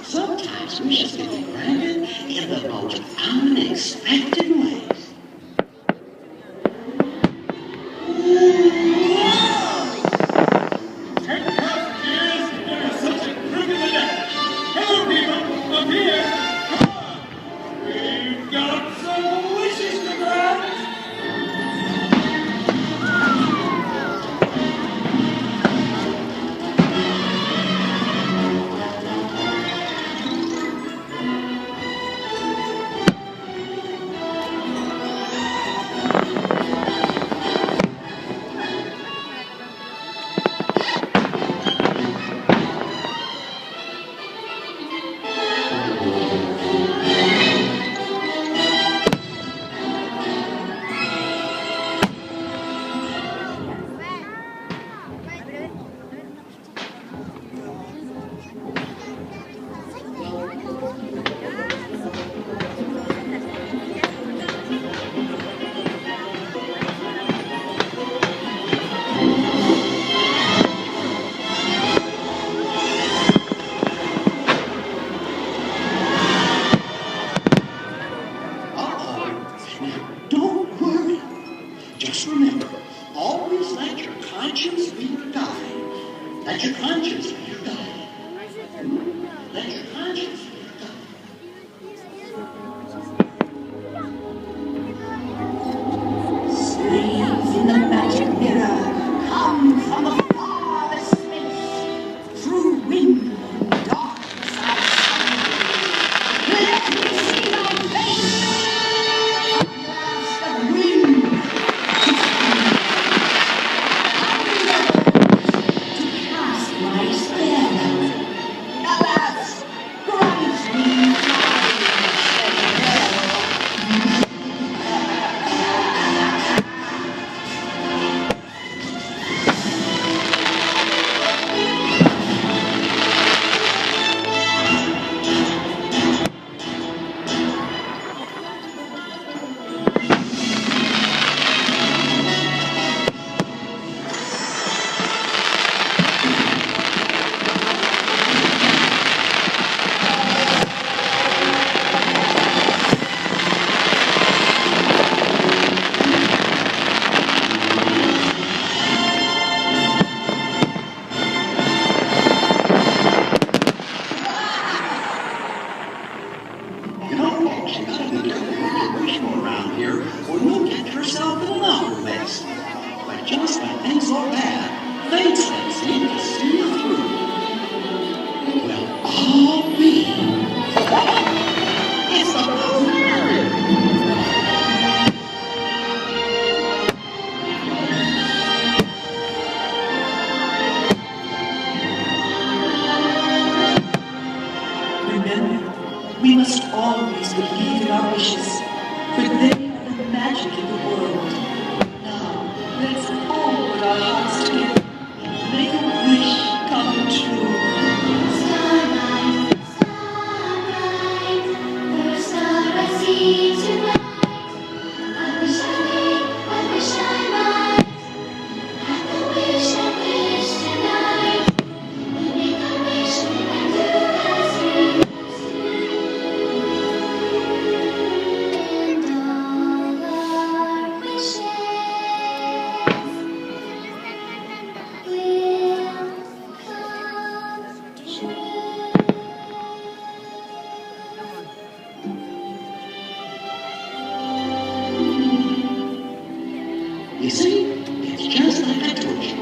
Sometimes we just get granted in the most unexpected ways. Don't worry. Just remember, always let your conscience be your guide. Let your conscience be your guide. Let your conscience be your guide. Slaves in the magic mirror come from the farthest space, through wind and darkness outside. Let me see thy face. My just when things look bad, fate steps in to see you through. Well, I'll be. It's the Blue Mary. Remember, we must always believe in our wishes, for they are the magic in the world. Now, let's all put our hearts together and make a wish come true. Starlight, starlight, first star I see tonight. I wish I might, have the wish I wish tonight. We make a wish and do as we used to. And all our wishes will come true. You see, it's just like I told you.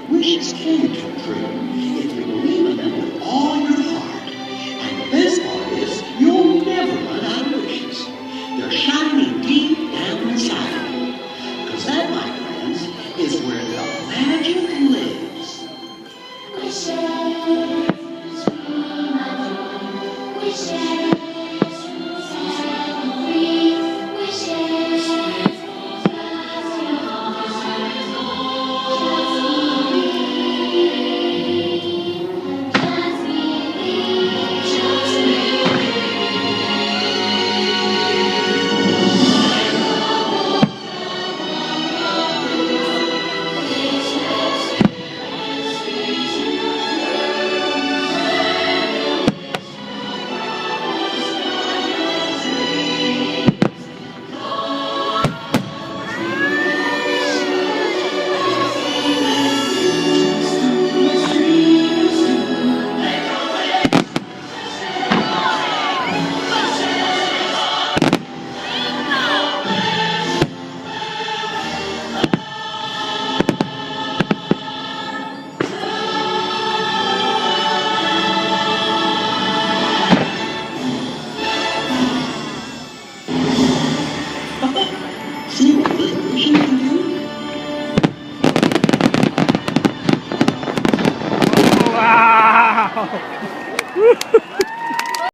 Wishes can come true if you believe in them with all your heart. And the best part is, you'll never run out of wishes. They're shining deep down inside of you. Because that, my friends, is where the magic lives. Wishes, wishes, every wishes, just believe, just believe. See what this vision can do? Wow!